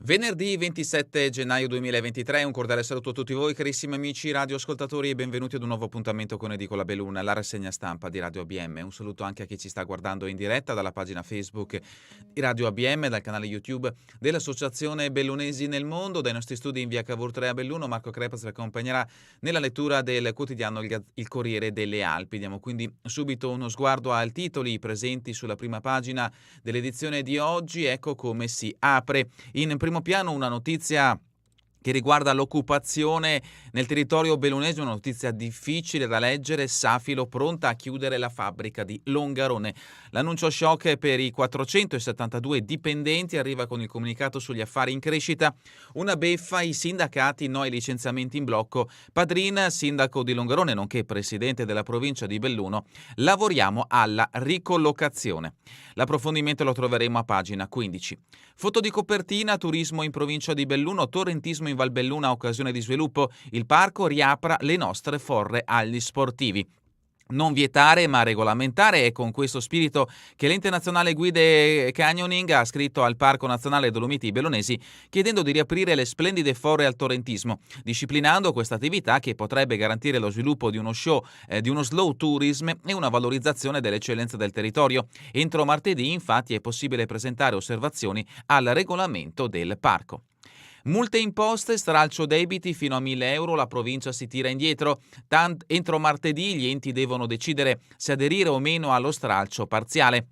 Venerdì 27 gennaio 2023, un cordiale saluto a tutti voi carissimi amici radioascoltatori e benvenuti ad un nuovo appuntamento con Edicola Beluna, la rassegna stampa di Radio ABM. Un saluto anche a chi ci sta guardando in diretta dalla pagina Facebook di Radio ABM, dal canale YouTube dell'Associazione Bellunesi nel Mondo, dai nostri studi in via Cavour 3 a Belluno. Marco Crepaz vi accompagnerà nella lettura del quotidiano Il Corriere delle Alpi. Diamo quindi subito uno sguardo ai titoli presenti sulla prima pagina dell'edizione di oggi. Ecco come si apre. In primo piano una notizia che riguarda l'occupazione nel territorio bellunese, una notizia difficile da leggere. Safilo pronta a chiudere la fabbrica di Longarone. L'annuncio shock per i 472 dipendenti arriva con il comunicato sugli affari in crescita. Una beffa, i sindacati no ai licenziamenti in blocco. Padrin, sindaco di Longarone nonché presidente della provincia di Belluno, lavoriamo alla ricollocazione. L'approfondimento lo troveremo a pagina 15. Foto di copertina: turismo in provincia di Belluno, torrentismo in Val Belluna, occasione di sviluppo, il parco riapra le nostre forre agli sportivi. Non vietare ma regolamentare, è con questo spirito che l'Ente Nazionale Guide Canyoning ha scritto al Parco Nazionale Dolomiti Bellunesi chiedendo di riaprire le splendide forre al torrentismo, disciplinando questa attività che potrebbe garantire lo sviluppo di uno show, di uno slow tourism e una valorizzazione delle eccellenze del territorio. Entro martedì, infatti, è possibile presentare osservazioni al regolamento del parco. Multe imposte, stralcio debiti fino a 1.000 euro, la provincia si tira indietro. Entro martedì gli enti devono decidere se aderire o meno allo stralcio parziale.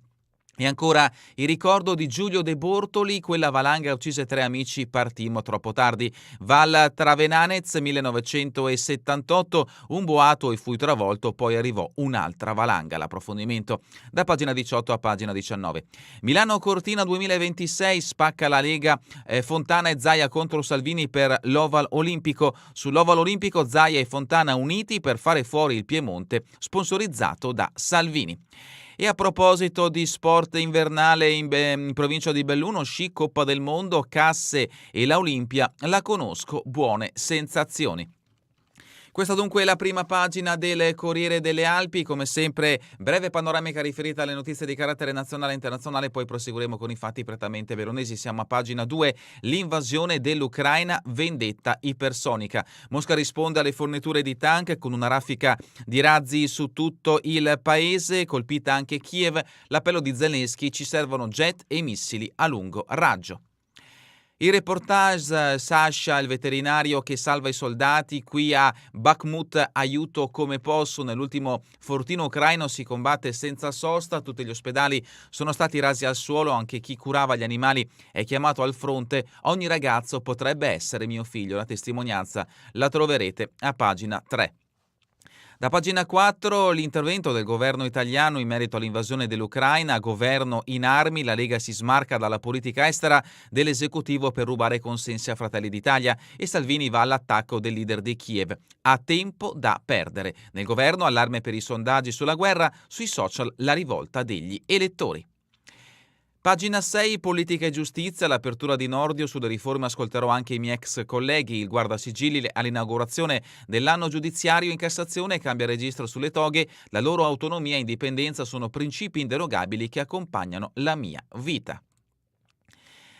E ancora il ricordo di Giulio De Bortoli, quella valanga uccise 3 amici, partimmo troppo tardi. Val Travenanez 1978, un boato e fu travolto, poi arrivò un'altra valanga. L'approfondimento da pagina 18 a pagina 19. Milano Cortina 2026, spacca la Lega, Fontana e Zaia contro Salvini per l'Oval Olimpico. Sull'Oval Olimpico Zaia e Fontana uniti per fare fuori il Piemonte, sponsorizzato da Salvini. E a proposito di sport invernale in provincia di Belluno, sci, Coppa del Mondo, Casse e la Olimpia, la conosco, buone sensazioni. Questa dunque è la prima pagina del Corriere delle Alpi, come sempre breve panoramica riferita alle notizie di carattere nazionale e internazionale, poi proseguiremo con i fatti prettamente veronesi. Siamo a pagina 2, l'invasione dell'Ucraina, vendetta ipersonica. Mosca risponde alle forniture di tank con una raffica di razzi su tutto il paese, colpita anche Kiev. L'appello di Zelensky: ci servono jet e missili a lungo raggio. Il reportage, Sasha, il veterinario che salva i soldati, qui a Bakhmut, aiuto come posso, nell'ultimo fortino ucraino si combatte senza sosta, tutti gli ospedali sono stati rasi al suolo, anche chi curava gli animali è chiamato al fronte, ogni ragazzo potrebbe essere mio figlio, la testimonianza la troverete a pagina 3. Da pagina 4 l'intervento del governo italiano in merito all'invasione dell'Ucraina, governo in armi, la Lega si smarca dalla politica estera dell'esecutivo per rubare consensi a Fratelli d'Italia e Salvini va all'attacco del leader di Kiev. Ha tempo da perdere. Nel governo allarme per i sondaggi sulla guerra, sui social la rivolta degli elettori. Pagina 6, politica e giustizia, l'apertura di Nordio, sulle riforme ascolterò anche i miei ex colleghi, il guardasigilli all'inaugurazione dell'anno giudiziario in Cassazione cambia registro sulle toghe, la loro autonomia e indipendenza sono principi inderogabili che accompagnano la mia vita.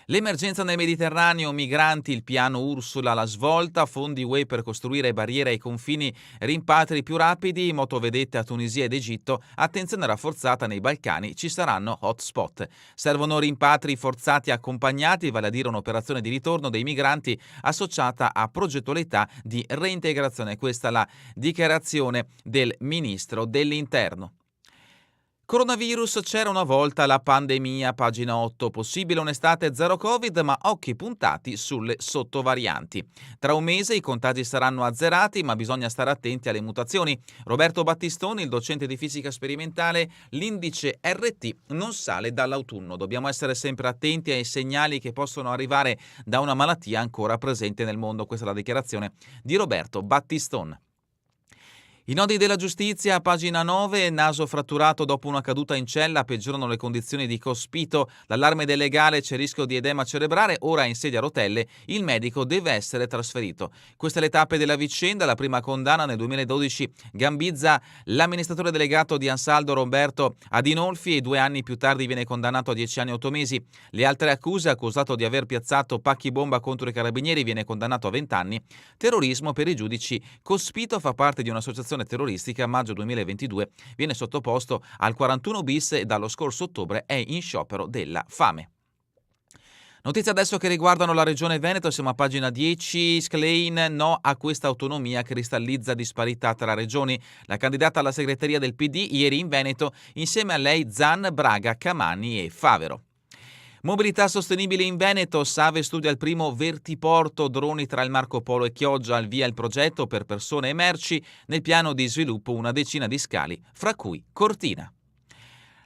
L'emergenza nel Mediterraneo, migranti, il piano Ursula, la svolta, fondi UE per costruire barriere ai confini, rimpatri più rapidi, motovedette a Tunisia ed Egitto, attenzione rafforzata nei Balcani, ci saranno hotspot. Servono rimpatri forzati accompagnati, vale a dire un'operazione di ritorno dei migranti associata a progettualità di reintegrazione. Questa è la dichiarazione del ministro dell'Interno. Coronavirus, c'era una volta la pandemia, pagina 8, possibile un'estate zero Covid ma occhi puntati sulle sottovarianti. Tra un mese i contagi saranno azzerati ma bisogna stare attenti alle mutazioni. Roberto Battistoni, il docente di fisica sperimentale, l'indice RT non sale dall'autunno. Dobbiamo essere sempre attenti ai segnali che possono arrivare da una malattia ancora presente nel mondo. Questa è la dichiarazione di Roberto Battistoni. I nodi della giustizia, pagina 9, naso fratturato dopo una caduta in cella, peggiorano le condizioni di Cospito, l'allarme del legale, c'è rischio di edema cerebrale, ora in sedia a rotelle, il medico deve essere trasferito. Queste le tappe della vicenda, la prima condanna nel 2012 gambizza l'amministratore delegato di Ansaldo Roberto Adinolfi e 2 anni più tardi viene condannato a 10 anni e 8 mesi. Le altre accuse, accusato di aver piazzato pacchi bomba contro i carabinieri, viene condannato a 20 anni. Terrorismo per i giudici, Cospito fa parte di un'associazione terroristica, a maggio 2022 viene sottoposto al 41 bis e dallo scorso ottobre è in sciopero della fame. Notizie adesso che riguardano la regione Veneto, siamo a pagina 10, Schlein no a questa autonomia, cristallizza disparità tra regioni. La candidata alla segreteria del PD ieri in Veneto, insieme a lei Zan, Braga, Camani e Favero. Mobilità sostenibile in Veneto, Save studia il primo vertiporto, droni tra il Marco Polo e Chioggia, al via il progetto per persone e merci, nel piano di sviluppo una decina di scali, fra cui Cortina.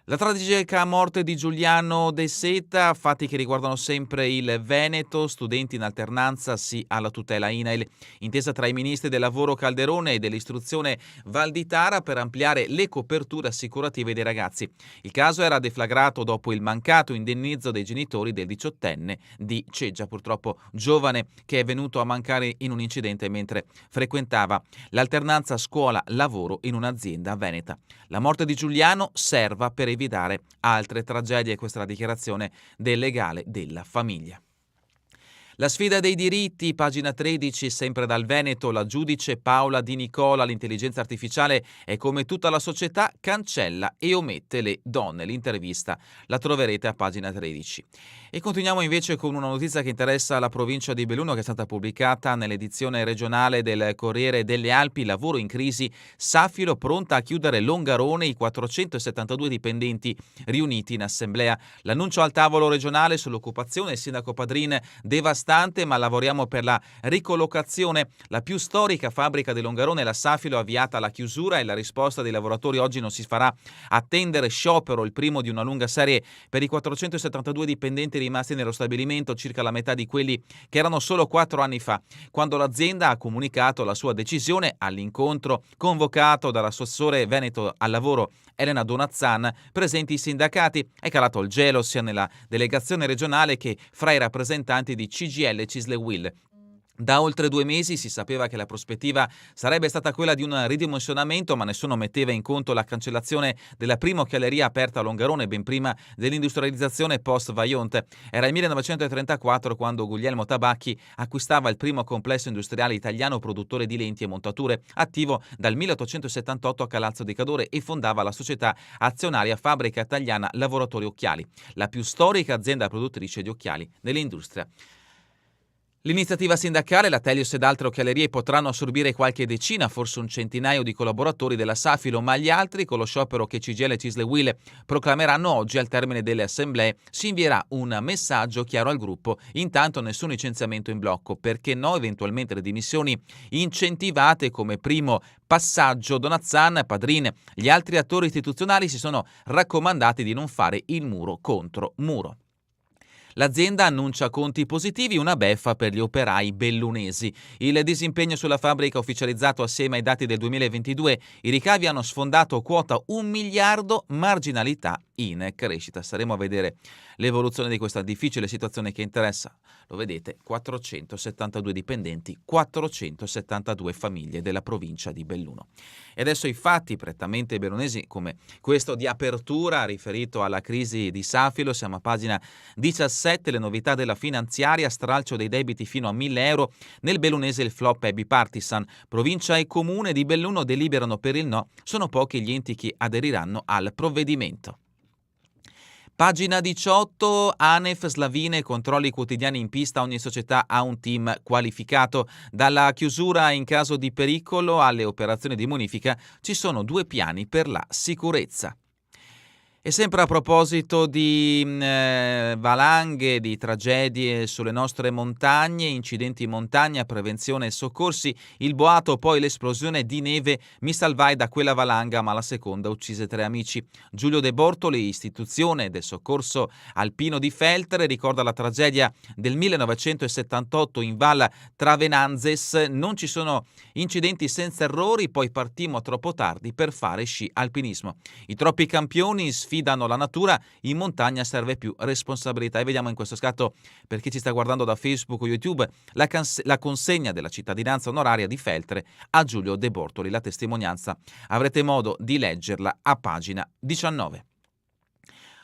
La tragica morte di Giuliano De Seta, fatti che riguardano sempre il Veneto, studenti in alternanza sì alla tutela INAIL, intesa tra i ministri del lavoro Calderone e dell'istruzione Valditara per ampliare le coperture assicurative dei ragazzi. Il caso era deflagrato dopo il mancato indennizzo dei genitori del 18enne di Ceggia, purtroppo giovane, che è venuto a mancare in un incidente mentre frequentava l'alternanza scuola-lavoro in un'azienda veneta. La morte di Giuliano serva per evitare altre tragedie, questa è la dichiarazione del legale della famiglia. La sfida dei diritti, pagina 13, sempre dal Veneto, la giudice Paola Di Nicola, l'intelligenza artificiale è come tutta la società, cancella e omette le donne. L'intervista la troverete a pagina 13. E continuiamo invece con una notizia che interessa la provincia di Belluno, che è stata pubblicata nell'edizione regionale del Corriere delle Alpi, lavoro in crisi, Safilo pronta a chiudere Longarone, i 472 dipendenti riuniti in assemblea. L'annuncio al tavolo regionale sull'occupazione, il sindaco Padrin devastante, ma lavoriamo per la ricollocazione. La più storica fabbrica di Longarone, la Safilo, avviata alla chiusura e la risposta dei lavoratori oggi non si farà attendere. Sciopero, il primo di una lunga serie per i 472 dipendenti rimasti nello stabilimento, circa la metà di quelli che erano solo 4 anni fa, quando l'azienda ha comunicato la sua decisione all'incontro convocato dall'assessore veneto al lavoro Elena Donazzan, presenti i sindacati. È calato il gelo sia nella delegazione regionale che fra i rappresentanti di CGIL e Cisle-Will. Da oltre 2 mesi si sapeva che la prospettiva sarebbe stata quella di un ridimensionamento, ma nessuno metteva in conto la cancellazione della prima occhialeria aperta a Longarone ben prima dell'industrializzazione post-Vajont. Era il 1934 quando Guglielmo Tabacchi acquistava il primo complesso industriale italiano produttore di lenti e montature, attivo dal 1878 a Calalzo di Cadore, e fondava la società azionaria Fabbrica Italiana Lavoratori Occhiali, la più storica azienda produttrice di occhiali nell'industria. L'iniziativa sindacale, la Telios ed altre occhialerie potranno assorbire qualche decina, forse un centinaio di collaboratori della Safilo, ma gli altri, con lo sciopero che CGIL e Cisle-Will proclameranno oggi al termine delle assemblee, si invierà un messaggio chiaro al gruppo. Intanto nessun licenziamento in blocco, perché no eventualmente le dimissioni incentivate come primo passaggio. Donazzan, Padrin, gli altri attori istituzionali si sono raccomandati di non fare il muro contro muro. L'azienda annuncia conti positivi, una beffa per gli operai bellunesi. Il disimpegno sulla fabbrica ufficializzato assieme ai dati del 2022, i ricavi hanno sfondato quota 1 miliardo, marginalità in crescita. Staremo a vedere l'evoluzione di questa difficile situazione che interessa, lo vedete, 472 dipendenti, 472 famiglie della provincia di Belluno. E adesso i fatti prettamente bellunesi, come questo di apertura riferito alla crisi di Safilo. Siamo a pagina 17, le novità della finanziaria, stralcio dei debiti fino a 1.000 euro. Nel bellunese il flop è bipartisan, provincia e comune di Belluno deliberano per il no, sono pochi gli enti che aderiranno al provvedimento. Pagina 18, ANEF, Slavine, controlli quotidiani in pista, ogni società ha un team qualificato. Dalla chiusura in caso di pericolo alle operazioni di bonifica ci sono 2 piani per la sicurezza. E sempre a proposito di valanghe, di tragedie sulle nostre montagne, incidenti in montagna, prevenzione e soccorsi, il boato, poi l'esplosione di neve, mi salvai da quella valanga ma la seconda uccise 3 amici. Giulio De Bortoli, istituzione del soccorso alpino di Feltre, ricorda la tragedia del 1978 in Val Travenanzes. Non ci sono incidenti senza errori, poi partimmo troppo tardi per fare sci alpinismo. I troppi campioni sfidano la natura, in montagna serve più responsabilità. E vediamo in questo scatto, per chi ci sta guardando da Facebook o YouTube, la consegna della cittadinanza onoraria di Feltre a Giulio De Bortoli. La testimonianza avrete modo di leggerla a pagina 19.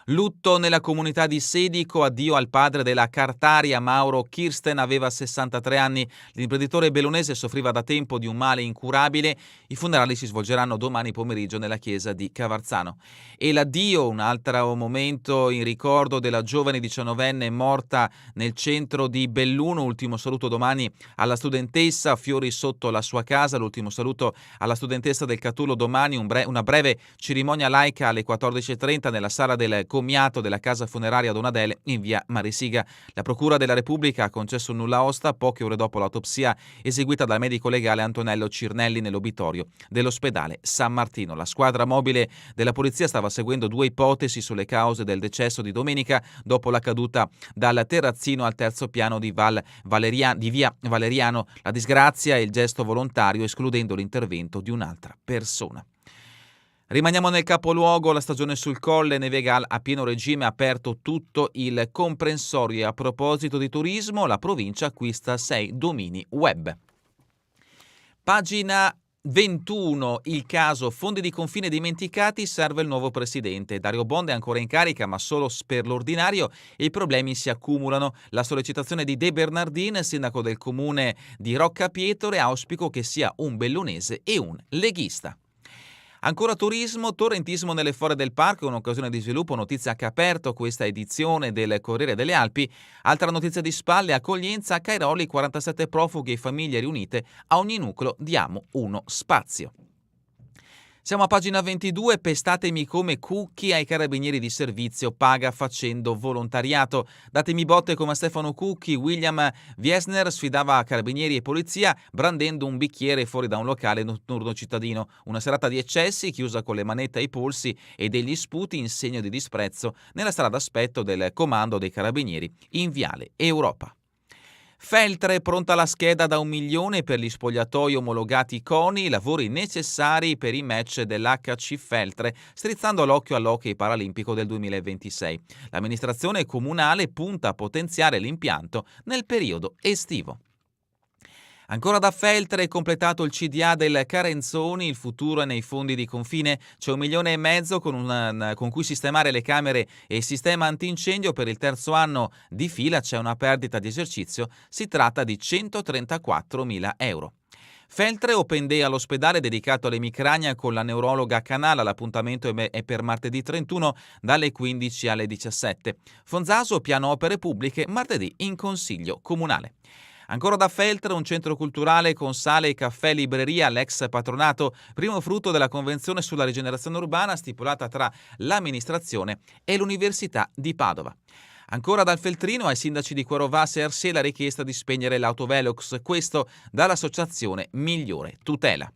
Lutto nella comunità di Sedico, addio al padre della Cartaria. Mauro Kirsten aveva 63 anni, l'imprenditore bellunese soffriva da tempo di un male incurabile. I funerali si svolgeranno domani pomeriggio nella chiesa di Cavarzano. E l'addio, un altro momento in ricordo della giovane 19enne morta nel centro di Belluno. Ultimo saluto domani alla studentessa, fiori sotto la sua casa. L'ultimo saluto alla studentessa del Catullo domani, una breve cerimonia laica alle 14:30 nella sala del commiato della casa funeraria Donadele in via Marisiga. La Procura della Repubblica ha concesso un nulla osta poche ore dopo l'autopsia eseguita dal medico legale Antonello Cirnelli nell'obitorio dell'ospedale San Martino. La squadra mobile della polizia stava seguendo 2 ipotesi sulle cause del decesso di domenica dopo la caduta dal terrazzino al terzo piano di via Valeriano, la disgrazia e il gesto volontario, escludendo l'intervento di un'altra persona. Rimaniamo nel capoluogo, la stagione sul Colle Nevegal a pieno regime, ha aperto tutto il comprensorio. E a proposito di turismo, la provincia acquista 6 domini web. Pagina 21, il caso fondi di confine dimenticati, serve il nuovo presidente. Dario Bond è ancora in carica ma solo per l'ordinario e i problemi si accumulano. La sollecitazione di De Bernardin, sindaco del comune di Roccapietore, auspico che sia un bellunese e un leghista. Ancora turismo, torrentismo nelle fore del parco, un'occasione di sviluppo, notizia che ha aperto questa edizione del Corriere delle Alpi. Altra notizia di spalle, accoglienza a Cairoli, 47 profughi e famiglie riunite, a ogni nucleo diamo uno spazio. Siamo a pagina 22, pestatemi come Cucchi ai carabinieri di servizio, paga facendo volontariato. Datemi botte come a Stefano Cucchi. William Wiesner sfidava carabinieri e polizia brandendo un bicchiere fuori da un locale notturno cittadino. Una serata di eccessi, chiusa con le manette ai polsi e degli sputi in segno di disprezzo nella strada d'aspetto del comando dei carabinieri in Viale Europa. Feltre, pronta la scheda da 1 milione per gli spogliatoi omologati CONI, lavori necessari per i match dell'HC Feltre, strizzando l'occhio all'Hockey Paralimpico del 2026. L'amministrazione comunale punta a potenziare l'impianto nel periodo estivo. Ancora da Feltre, completato il CDA del Carenzoni, il futuro è nei fondi di confine, c'è 1,5 milioni con cui sistemare le camere e il sistema antincendio. Per il terzo anno di fila c'è una perdita di esercizio, si tratta di 134.000 euro. Feltre, Open Day all'ospedale dedicato all'emicrania con la neurologa Canala, l'appuntamento è per martedì 31 dalle 15 alle 17. Fonzaso, piano opere pubbliche, martedì in consiglio comunale. Ancora da Feltre, un centro culturale con sale, caffè, libreria, l'ex patronato, primo frutto della convenzione sulla rigenerazione urbana stipulata tra l'amministrazione e l'Università di Padova. Ancora dal Feltrino, ai sindaci di Querovase e Arsè la richiesta di spegnere l'autovelox, questo dall'associazione Migliore Tutela.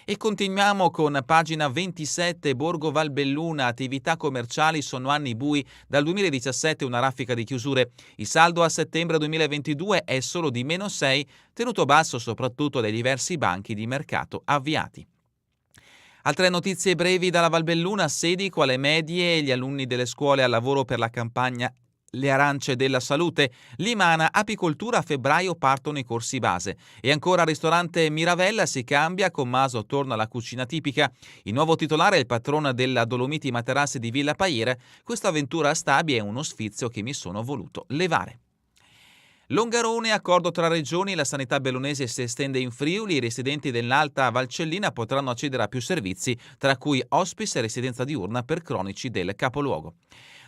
E continuiamo con pagina 27, Borgo Valbelluna, attività commerciali, sono anni bui, dal 2017 una raffica di chiusure. Il saldo a settembre 2022 è solo di -6, tenuto basso soprattutto dai diversi banchi di mercato avviati. Altre notizie brevi dalla Valbelluna, Sedico alle medie, gli alunni delle scuole al lavoro per la campagna Le arance della salute. Limana, apicoltura, a febbraio partono i corsi base. E ancora al ristorante Miravella si cambia, Commaso torna alla cucina tipica. Il nuovo titolare è il patrono della Dolomiti Materassi di Villa Paiera. Questa avventura a Stabia è uno sfizio che mi sono voluto levare. Longarone, accordo tra regioni, la sanità bellunese si estende in Friuli, i residenti dell'Alta Valcellina potranno accedere a più servizi, tra cui hospice e residenza diurna per cronici del capoluogo.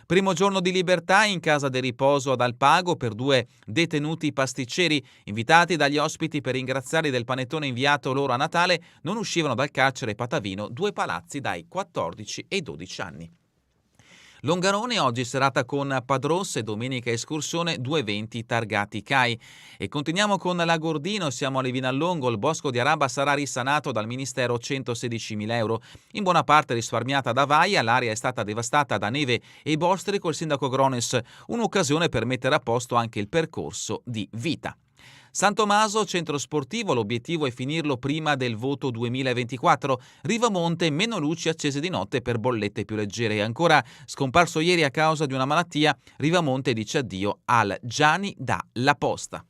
Primo giorno di libertà in casa di riposo ad Alpago per 2 detenuti pasticceri, invitati dagli ospiti per ringraziarli del panettone inviato loro a Natale, non uscivano dal carcere patavino 2 palazzi dai 14 e 12 anni. Longarone oggi serata con Padros e domenica escursione 2 eventi targati CAI. E continuiamo con la Gordino, siamo a Livinallongo, il bosco di Araba sarà risanato dal Ministero 116.000 euro. In buona parte risparmiata da Vaia, l'area è stata devastata da neve e bostri col sindaco Grones, un'occasione per mettere a posto anche il percorso di vita. San Tommaso, centro sportivo, l'obiettivo è finirlo prima del voto 2024. Rivamonte, meno luci accese di notte per bollette più leggere. E ancora, scomparso ieri a causa di una malattia, Rivamonte dice addio al Gianni da La Posta.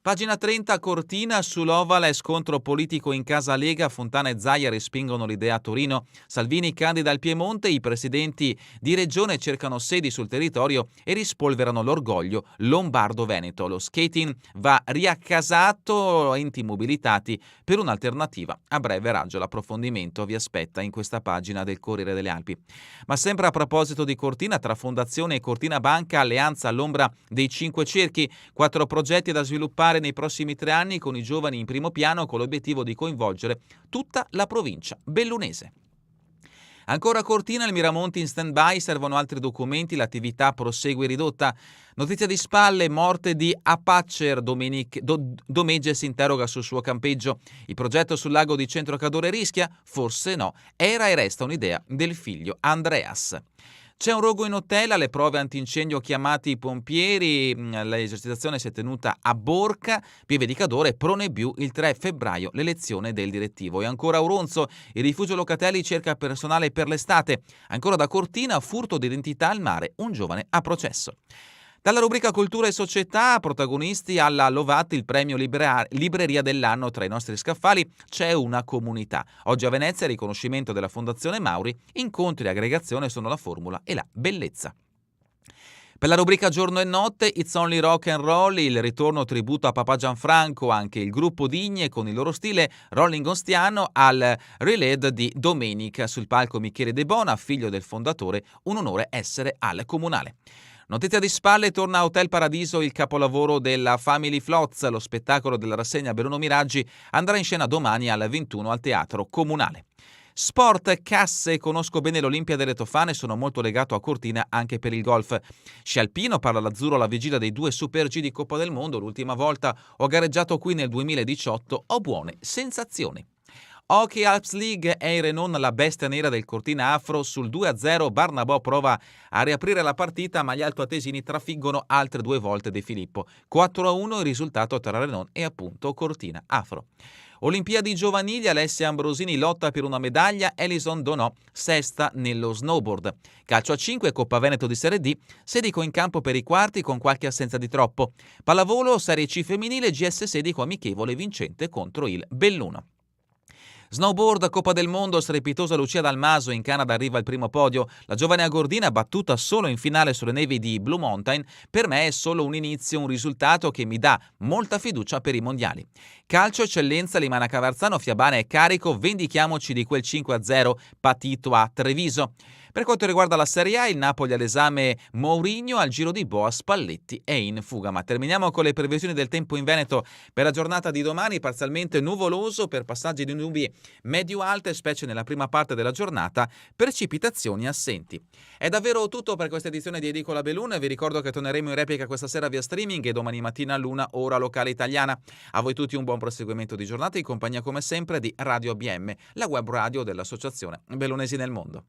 Pagina 30, Cortina, sull'Ovale, scontro politico in casa Lega, Fontana e Zaia respingono l'idea a Torino, Salvini candida il Piemonte, i presidenti di regione cercano sedi sul territorio e rispolverano l'orgoglio lombardo-veneto. Lo skating va riaccasato, enti mobilitati per un'alternativa a breve raggio. L'approfondimento vi aspetta in questa pagina del Corriere delle Alpi. Ma sempre a proposito di Cortina, tra Fondazione e Cortina Banca, alleanza all'ombra dei 5 cerchi, 4 progetti da sviluppare nei prossimi 3 anni con i giovani in primo piano, con l'obiettivo di coinvolgere tutta la provincia bellunese. Ancora a Cortina, il Miramonti in stand-by, servono altri documenti, l'attività prosegue ridotta. Notizia di spalle, morte di Apacher, Domegge si interroga sul suo campeggio. Il progetto sul lago di Centro Cadore rischia? Forse no, era e resta un'idea del figlio Andreas. C'è un rogo in hotel, alle prove antincendio chiamati i pompieri, l'esercitazione si è tenuta a Borca, Pieve di Cadore, Pronebiu il 3 febbraio, l'elezione del direttivo. E ancora a Auronzo, il rifugio Locatelli cerca personale per l'estate. Ancora da Cortina, furto d'identità al mare, un giovane a processo. Dalla rubrica Cultura e Società, protagonisti alla Lovat, il premio Libreria dell'anno. Tra i nostri scaffali c'è una comunità. Oggi a Venezia riconoscimento della Fondazione Mauri, incontri e aggregazione sono la formula e la bellezza. Per la rubrica Giorno e Notte, It's Only Rock and Roll, il ritorno tributo a Papà Gianfranco, anche il gruppo Digne con il loro stile Rolling Ostiano al Reled di domenica. Sul palco Michele De Bona, figlio del fondatore, un onore essere al comunale. Notizia di spalle, torna a Hotel Paradiso il capolavoro della Family Flots, lo spettacolo della rassegna Bruno Miraggi andrà in scena domani alle 21 al Teatro Comunale. Sport, casse, conosco bene l'Olimpia delle Tofane, sono molto legato a Cortina anche per il golf. Sci alpino, parla l'azzurro alla vigilia dei 2 Super G di Coppa del Mondo, l'ultima volta ho gareggiato qui nel 2018, ho buone sensazioni. Hockey Alps League, Renon, la bestia nera del Cortina Afro, sul 2-0 Barnabò prova a riaprire la partita, ma gli altoatesini trafiggono altre 2 volte De Filippo. 4-1 il risultato tra Renon e appunto Cortina Afro. Olimpiadi giovanili, Alessia Ambrosini lotta per una medaglia, Elison Donò sesta nello snowboard. Calcio a 5, Coppa Veneto di Serie D, Sedico in campo per i quarti con qualche assenza di troppo. Pallavolo, Serie C femminile, GS Sedico amichevole vincente contro il Belluno. Snowboard, Coppa del Mondo, strepitosa Lucia Dalmaso, in Canada arriva al primo podio. La giovane Agordina, battuta solo in finale sulle nevi di Blue Mountain, per me è solo un inizio, un risultato che mi dà molta fiducia per i mondiali. Calcio, eccellenza, Limana Cavarzano, Fiabana è carico, vendichiamoci di quel 5-0 patito a Treviso. Per quanto riguarda la Serie A, il Napoli all'esame Mourinho, al giro di boa Spalletti è in fuga. Ma terminiamo con le previsioni del tempo in Veneto per la giornata di domani, parzialmente nuvoloso per passaggi di nubi medio-alte, specie nella prima parte della giornata, precipitazioni assenti. È davvero tutto per questa edizione di Edicola Beluna. Vi ricordo che torneremo in replica questa sera via streaming e domani mattina all'1 ora locale italiana. A voi tutti un buon proseguimento di giornata in compagnia come sempre di Radio ABM, la web radio dell'Associazione Bellunesi nel Mondo.